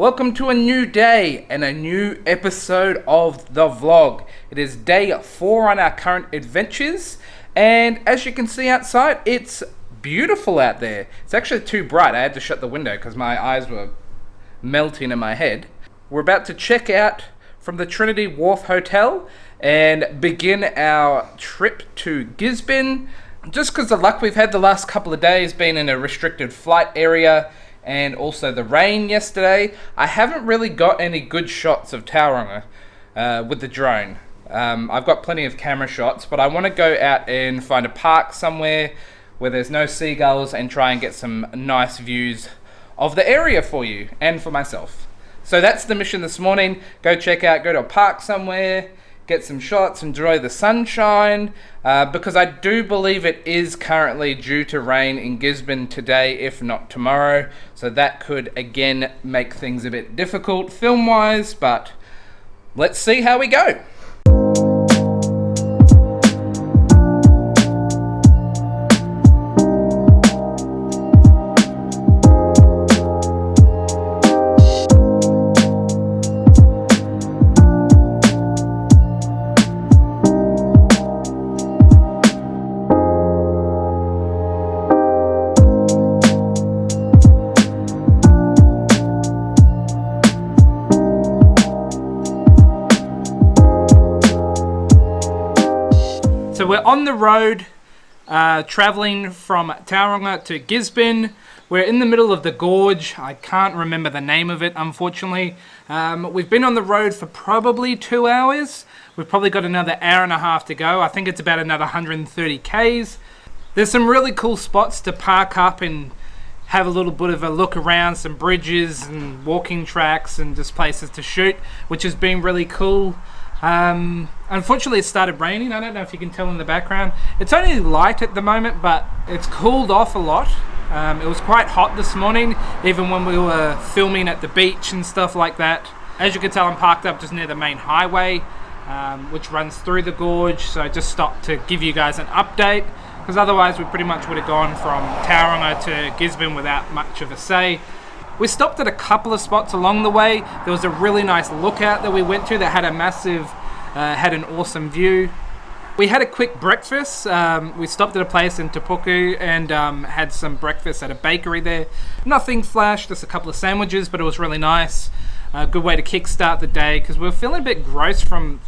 Welcome to a new day and a new episode of the vlog. It is day 4 on our current adventures, and as you can see outside, it's beautiful out there. It's actually too bright. I had to shut the window because my eyes were melting in my head. We're about to check out from the Trinity Wharf Hotel and begin our trip to Gisborne. Just because the luck we've had the last couple of days being in a restricted flight area and also the rain yesterday, I haven't really got any good shots of Tauranga with the drone. I've got plenty of camera shots, but I want to go out and find a park somewhere where there's no seagulls and try and get some nice views of the area for you and for myself. So that's the mission this morning. Go to a park somewhere, get some shots, enjoy the sunshine, because I do believe it is currently due to rain in Gisborne today, if not tomorrow. So that could again make things a bit difficult film-wise, but let's see how we go. So we're on the road, traveling from Tauranga to Gisborne. We're in the middle of the gorge. I can't remember the name of it, unfortunately. We've been on the road for probably 2 hours. We've probably got another hour and a half to go. I think it's about another 130 Ks. There's some really cool spots to park up and have a little bit of a look around, some bridges and walking tracks and just places to shoot, which has been really cool. Unfortunately it started raining. I don't know if you can tell in the background. It's only light at the moment, but it's cooled off a lot. It was quite hot this morning, even when we were filming at the beach and stuff like that. As you can tell, I'm parked up just near the main highway, which runs through the gorge. So I just stopped to give you guys an update, because otherwise we pretty much would have gone from Tauranga to Gisborne without much of a say. We stopped at a couple of spots along the way. There was a really nice lookout that we went to that had a massive, had an awesome view. We had a quick breakfast. We stopped at a place in Tapuku and had some breakfast at a bakery there. Nothing flash, just a couple of sandwiches, but it was really nice. A good way to kickstart the day, because we were feeling a bit gross from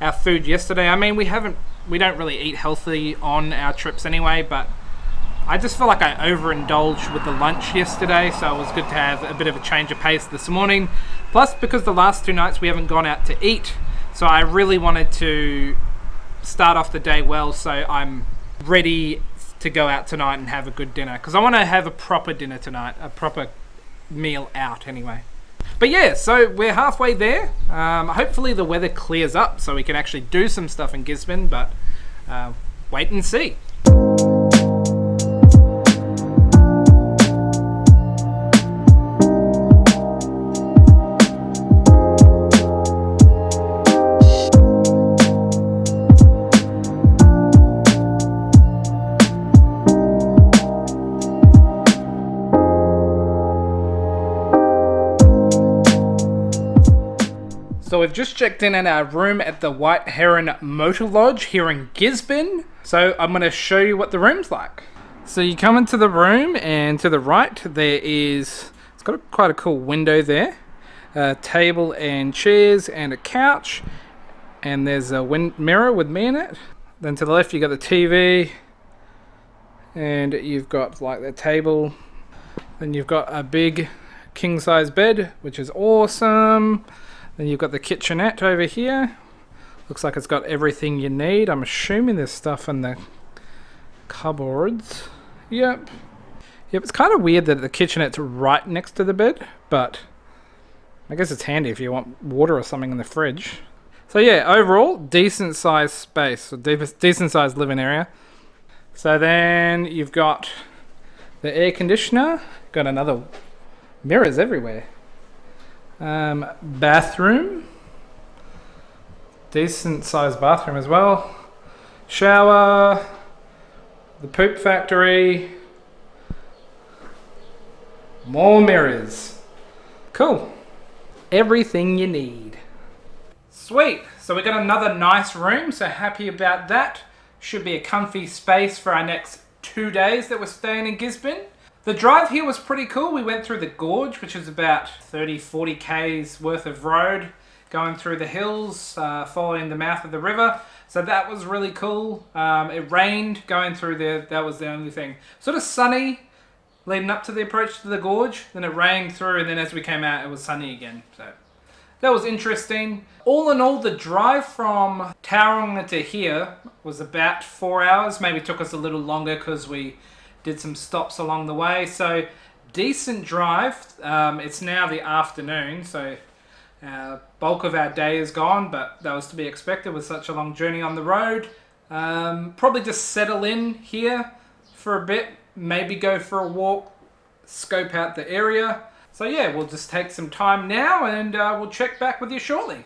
our food yesterday. I mean, we don't really eat healthy on our trips anyway, but I just feel like I overindulged with the lunch yesterday, so it was good to have a bit of a change of pace this morning. Plus, because the last 2 nights we haven't gone out to eat, so I really wanted to start off the day well, so I'm ready to go out tonight and have a good dinner. Because I want to have a proper dinner tonight, a proper meal out anyway. But yeah, so we're halfway there. Hopefully the weather clears up so we can actually do some stuff in Gisborne, but wait and see. So we've just checked in our room at the White Heron Motor Lodge here in Gisborne. So I'm going to show you what the room's like. So you come into the room, and to the right there is, it's got quite a cool window there. A table and chairs and a couch. And there's a mirror with me in it. Then to the left you got the TV. And you've got like the table. Then you've got a big king size bed, which is awesome. Then you've got the kitchenette over here. Looks like it's got everything you need. I'm assuming there's stuff in the cupboards. Yep, it's kind of weird that the kitchenette's right next to the bed, but I guess it's handy if you want water or something in the fridge. So yeah, overall, decent sized space, or decent sized living area. So then you've got the air conditioner. Got another mirrors everywhere. Bathroom, decent sized bathroom as well. Shower, the poop factory, more mirrors. Cool. everything you need. Sweet, so we got another nice room, so happy about that. Should be a comfy space for our next 2 days that we're staying in Gisborne. The drive here was pretty cool. We went through the gorge, which is about 30-40 k's worth of road, going through the hills, following the mouth of the river. So that was really cool. It rained going through there, that was the only thing. Sort of sunny leading up to the approach to the gorge, then it rained through, and then as we came out it was sunny again. So that was interesting. All in all, the drive from Tauranga to here was about 4 hours. Maybe took us a little longer because we did some stops along the way. So decent drive. It's now the afternoon, so bulk of our day is gone, but that was to be expected with such a long journey on the road. Probably just settle in here for a bit, maybe go for a walk, scope out the area. So yeah, we'll just take some time now and we'll check back with you shortly.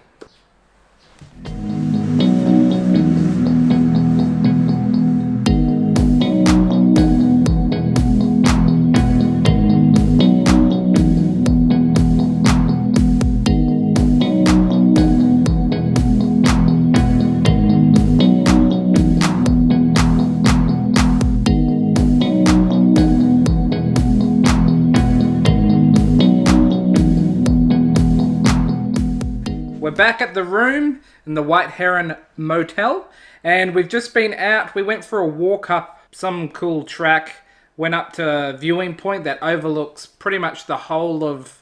We're back at the room in the White Heron Motel, and we've just been out. We went for a walk up some cool track, went up to a viewing point that overlooks pretty much the whole of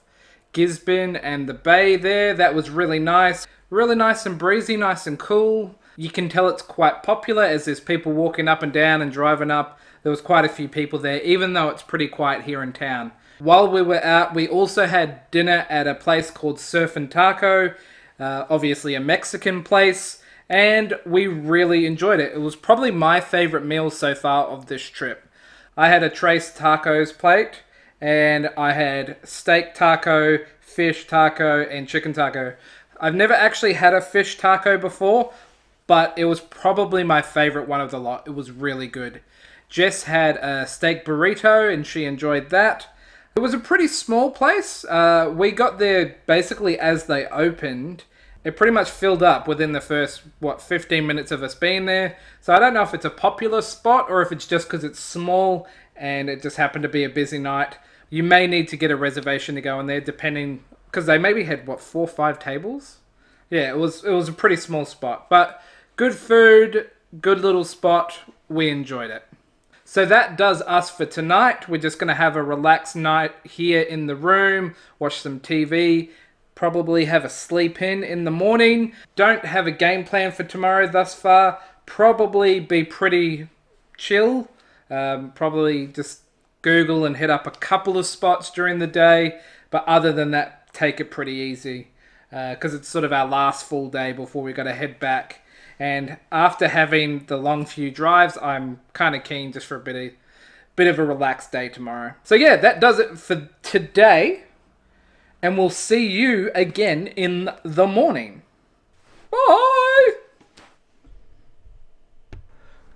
Gisborne and the bay there. That was really nice and breezy, nice and cool. You can tell it's quite popular as there's people walking up and down and driving up. There was quite a few people there, even though it's pretty quiet here in town. While we were out, we also had dinner at a place called Surf and Taco. Obviously a Mexican place, and we really enjoyed it. It was probably my favorite meal so far of this trip. I had a Trace Tacos plate, and I had steak taco, fish taco, and chicken taco. I've never actually had a fish taco before, but it was probably my favorite one of the lot. It was really good. Jess had a steak burrito, and she enjoyed that. It was a pretty small place. We got there basically as they opened. It pretty much filled up within the first, 15 minutes of us being there. So I don't know if it's a popular spot or if it's just because it's small and it just happened to be a busy night. You may need to get a reservation to go in there depending, because they maybe had, 4 or 5 tables? Yeah, it was a pretty small spot. But good food, good little spot. We enjoyed it. So that does us for tonight. We're just going to have a relaxed night here in the room, watch some TV, probably have a sleep in the morning. Don't have a game plan for tomorrow thus far. Probably be pretty chill. Probably just Google and hit up a couple of spots during the day. But other than that, take it pretty easy. Because it's sort of our last full day before we got to head back. And after having the long few drives, I'm kind of keen just for a bit of a relaxed day tomorrow. So yeah, that does it for today. And we'll see you again in the morning. Bye!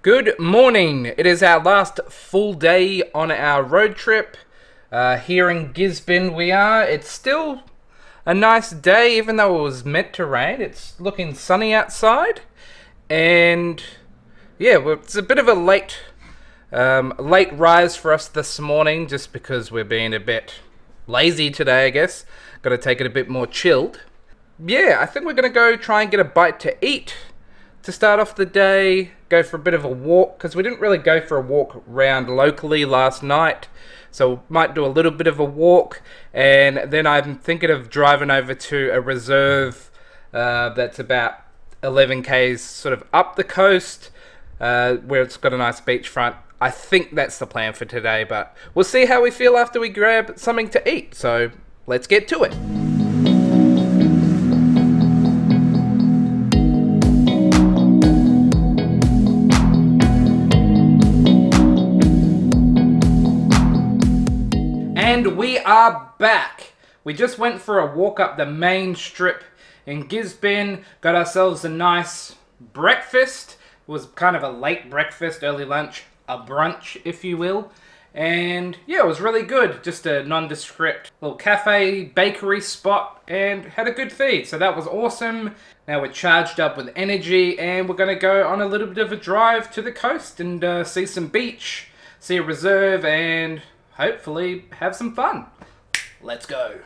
Good morning. It is our last full day on our road trip. Here in Gisborne we are. It's still a nice day, even though it was meant to rain. It's looking sunny outside. And yeah, it's a bit of a late rise for us this morning, just because we're being a bit lazy today, I guess. Got to take it a bit more chilled. Yeah, I think we're going to go try and get a bite to eat to start off the day. Go for a bit of a walk, because we didn't really go for a walk round locally last night. So might do a little bit of a walk, and then I'm thinking of driving over to a reserve that's about 11 k's sort of up the coast, where it's got a nice beachfront. I think that's the plan for today, but we'll see how we feel after we grab something to eat. So let's get to it. And we are back. We just went for a walk up the main strip in Gisborne, got ourselves a nice breakfast. It was kind of a late breakfast, early lunch, a brunch, if you will. And yeah, it was really good. Just a nondescript little cafe, bakery spot, and had a good feed. So that was awesome. Now we're charged up with energy, and we're going to go on a little bit of a drive to the coast and see some beach, see a reserve, and hopefully have some fun. Let's go.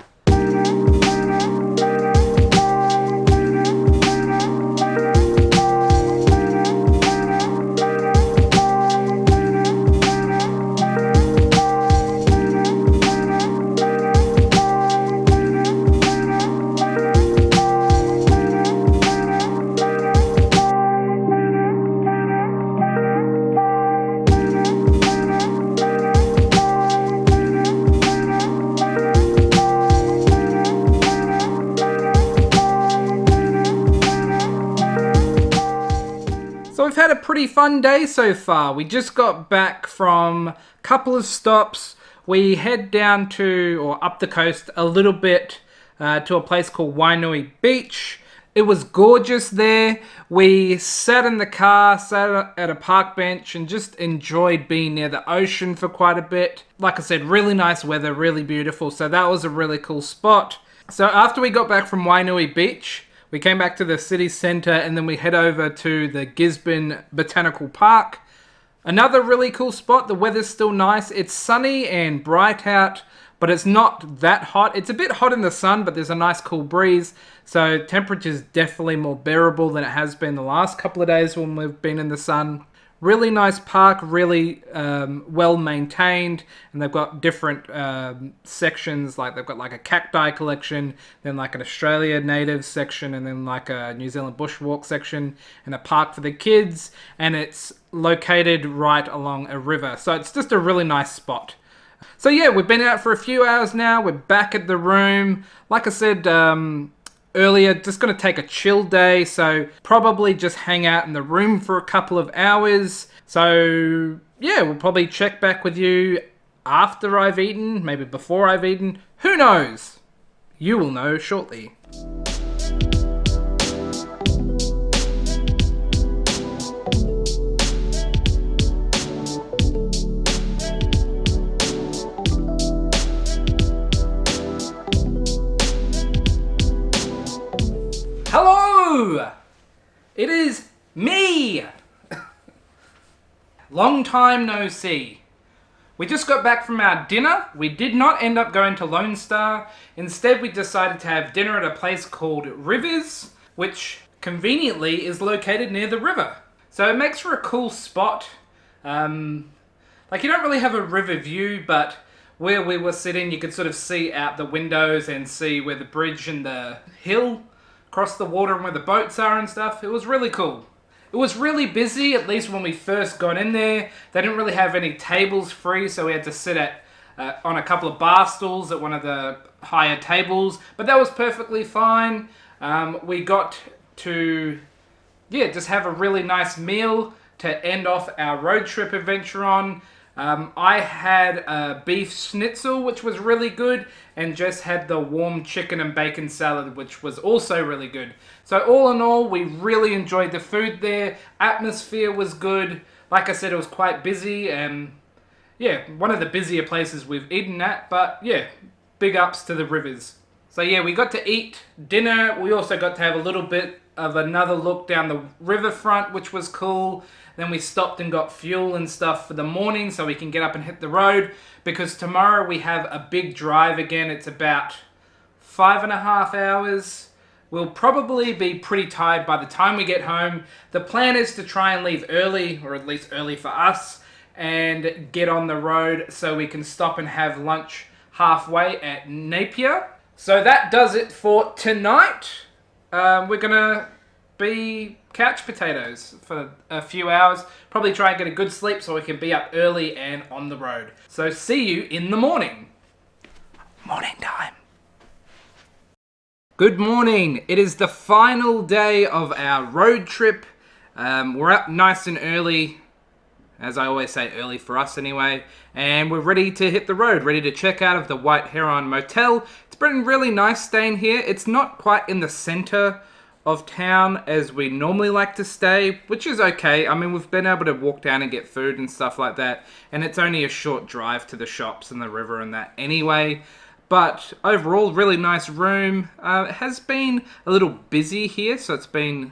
So we've had a pretty fun day so far. We just got back from a couple of stops. We head down to, or up the coast a little bit, to a place called Wainui Beach. It was gorgeous there. We sat in the car, sat at a park bench, and just enjoyed being near the ocean for quite a bit. Like I said, really nice weather, really beautiful. So that was a really cool spot. So after we got back from Wainui Beach, we came back to the city centre, and then we head over to the Gisborne Botanical Park. Another really cool spot. The weather's still nice. It's sunny and bright out, but it's not that hot. It's a bit hot in the sun, but there's a nice cool breeze. So temperature's definitely more bearable than it has been the last couple of days when we've been in the sun. Really nice park, really well maintained, and they've got different sections. Like they've got like a cacti collection, then like an Australia native section, and then like a New Zealand bushwalk section, and a park for the kids. And it's located right along a river, so it's just a really nice spot. So yeah, we've been out for a few hours now. We're back at the room. Like I said earlier, just going to take a chill day, so probably just hang out in the room for a couple of hours. So yeah, we'll probably check back with you after I've eaten, maybe before I've eaten. Who knows? You will know shortly. Hello! It is me! Long time no see. We just got back from our dinner. We did not end up going to Lone Star. Instead, we decided to have dinner at a place called Rivers, which conveniently is located near the river. So it makes for a cool spot. Like you don't really have a river view, but where we were sitting, you could sort of see out the windows and see where the bridge and the hill across the water and where the boats are and stuff. It was really cool. It was really busy, at least when we first got in there. They didn't really have any tables free, so we had to sit on a couple of bar stools at one of the higher tables, but that was perfectly fine. We got to, just have a really nice meal to end off our road trip adventure on. I had a beef schnitzel, which was really good, and Jess had the warm chicken and bacon salad, which was also really good. So all in all, we really enjoyed the food there. Atmosphere was good. Like I said, it was quite busy, and one of the busier places we've eaten at, but big ups to the Rivers. So we got to eat dinner. We also got to have a little bit of another look down the riverfront, which was cool. Then we stopped and got fuel and stuff for the morning so we can get up and hit the road, because tomorrow we have a big drive again. It's about 5.5 hours. We'll probably be pretty tired by the time we get home. The plan is to try and leave early, or at least early for us, and get on the road so we can stop and have lunch halfway at Napier. So that does it for tonight. We're gonna be couch potatoes for a few hours. Probably try and get a good sleep so we can be up early and on the road. So see you in the morning. Morning time. Good morning. It is the final day of our road trip. We're up nice and early. As I always say, early for us anyway. And we're ready to hit the road, ready to check out of the White Heron Motel. It's been really nice staying here. It's not quite in the center of town as we normally like to stay, which is okay. I mean, we've been able to walk down and get food and stuff like that, and it's only a short drive to the shops and the river and that anyway. But overall, really nice room. It has been a little busy here, so it's been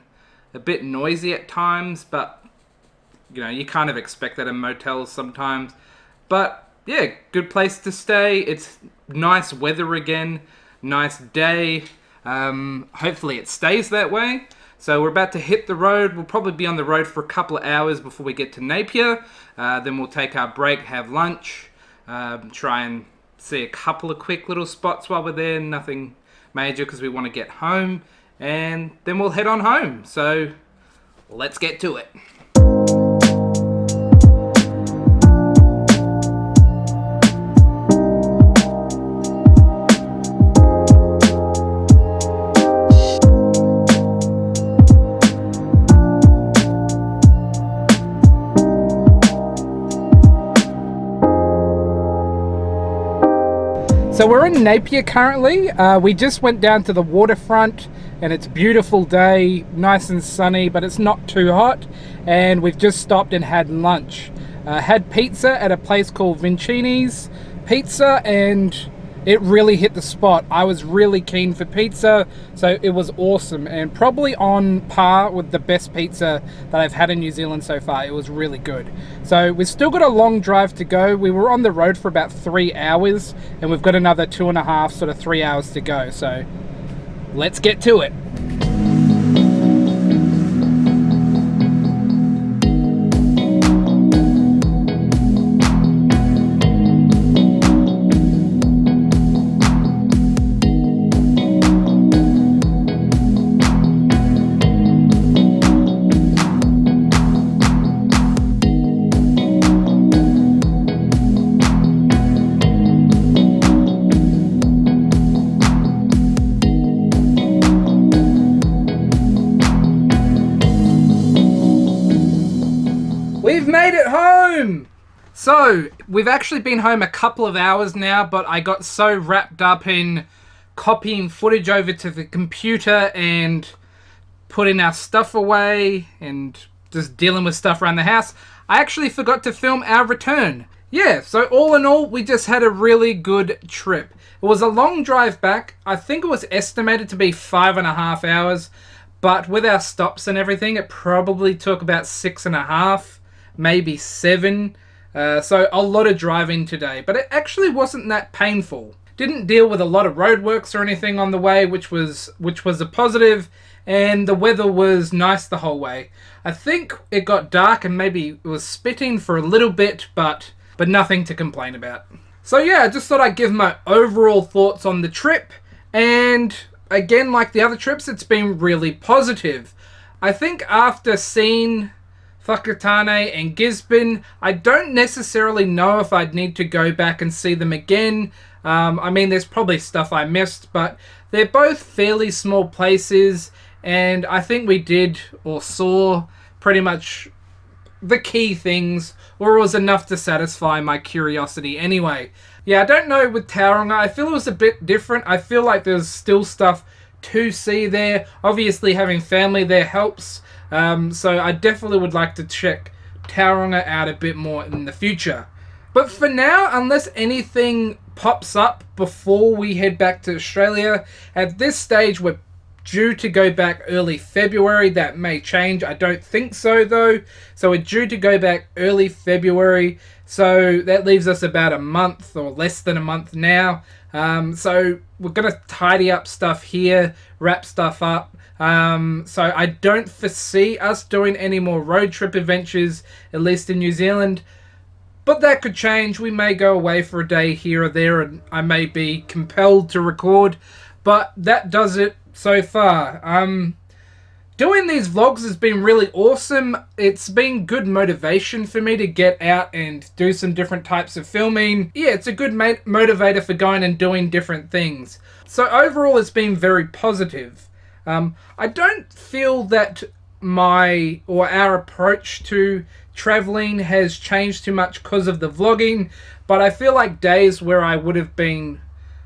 a bit noisy at times, but you know, you kind of expect that in motels sometimes. But yeah, good place to stay. It's nice weather again, nice day. Hopefully it stays that way. So we're about to hit the road. We'll probably be on the road for a couple of hours before we get to Napier. Then we'll take our break, have lunch, try and see a couple of quick little spots while we're there. Nothing major because we want to get home. And then we'll head on home. So let's get to it. So we're in Napier currently. We just went down to the waterfront and it's a beautiful day, nice and sunny, but it's not too hot. And we've just stopped and had lunch. Had pizza at a place called Vincini's Pizza, and it really hit the spot. I was really keen for pizza, so it was awesome and probably on par with the best pizza that I've had in New Zealand so far. It was really good. So we've still got a long drive to go. We were on the road for about 3 hours and we've got another 2.5, sort of 3 hours to go. So let's get to it. We've made it home! So, we've actually been home a couple of hours now, but I got so wrapped up in copying footage over to the computer and putting our stuff away and just dealing with stuff around the house, I actually forgot to film our return. Yeah, so all in all, we just had a really good trip. It was a long drive back. I think it was estimated to be 5.5 hours, but with our stops and everything, it probably took about 6.5, maybe 7. So a lot of driving today, but it actually wasn't that painful. Didn't deal with a lot of roadworks or anything on the way, which was a positive, and the weather was nice the whole way. I think it got dark and maybe it was spitting for a little bit, but nothing to complain about. So yeah, I just thought I'd give my overall thoughts on the trip, and again, like the other trips, it's been really positive. I think after seeing Whakatane and Gisborne, I don't necessarily know if I'd need to go back and see them again. I mean, there's probably stuff I missed, but they're both fairly small places, and I think we did or saw pretty much the key things, or it was enough to satisfy my curiosity anyway. Yeah, I don't know with Tauranga. I feel it was a bit different. I feel like there's still stuff to see there. Obviously, having family there helps. So I definitely would like to check Tauranga out a bit more in the future. But for now, unless anything pops up before we head back to Australia, at this stage we're due to go back early February. That may change. I don't think so though. So we're due to go back early February. So that leaves us about a month or less than a month now. So we're going to tidy up stuff here, wrap stuff up. So I don't foresee us doing any more road trip adventures, at least in New Zealand. But that could change. We may go away for a day here or there, and I may be compelled to record. But that does it so far. Doing these vlogs has been really awesome. It's been good motivation for me to get out and do some different types of filming. Yeah, it's a good motivator for going and doing different things. So overall, it's been very positive. I don't feel that our approach to traveling has changed too much because of the vlogging, but I feel like days where I would have been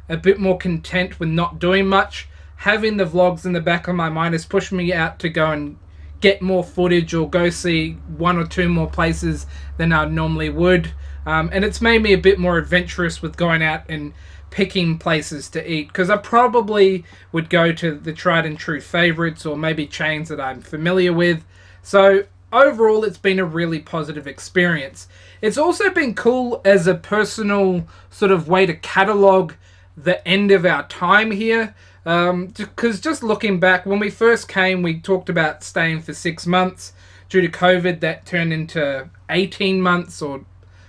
a bit more content with not doing much having the vlogs in the back of my mind has pushed me out to go and get more footage or go see one or two more places than I normally would. And it's made me a bit more adventurous with going out and picking places to eat, because I probably would go to the tried and true favorites or maybe chains that I'm familiar with. So overall, it's been a really positive experience. It's also been cool as a personal sort of way to catalog the end of our time here. Because just looking back, when we first came, we talked about staying for 6 months. Due to COVID, that turned into 18 months or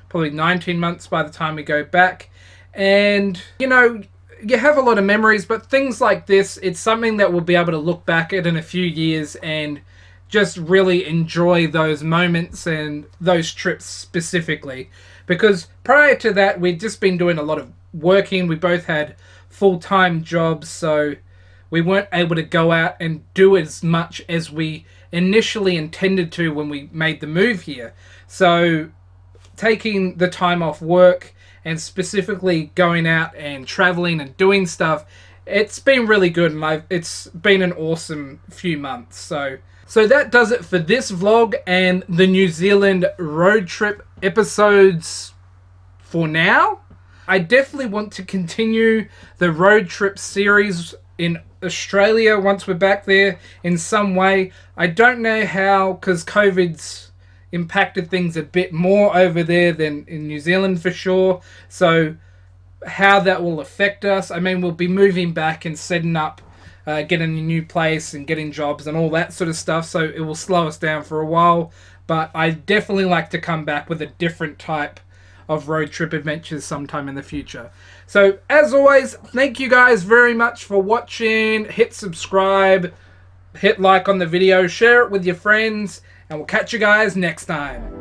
probably 19 months by the time we go back. And, you know, you have a lot of memories, but things like this, it's something that we'll be able to look back at in a few years and just really enjoy those moments and those trips specifically. Because prior to that, we'd just been doing a lot of working. We both had full-time jobs, so we weren't able to go out and do as much as we initially intended to when we made the move here. So taking the time off work and specifically going out and traveling and doing stuff, it's been really good, and it's been an awesome few months. So that does it for this vlog and the New Zealand road trip episodes for now. I definitely want to continue the road trip series in Australia once we're back there in some way. I don't know how, because COVID's impacted things a bit more over there than in New Zealand for sure. So how that will affect us. I mean, we'll be moving back and setting up, getting a new place and getting jobs and all that sort of stuff. So it will slow us down for a while. But I definitely like to come back with a different type of road trip adventures sometime in the future. So as always, thank you guys very much for watching. Hit subscribe, hit like on the video, share it with your friends, and we'll catch you guys next time.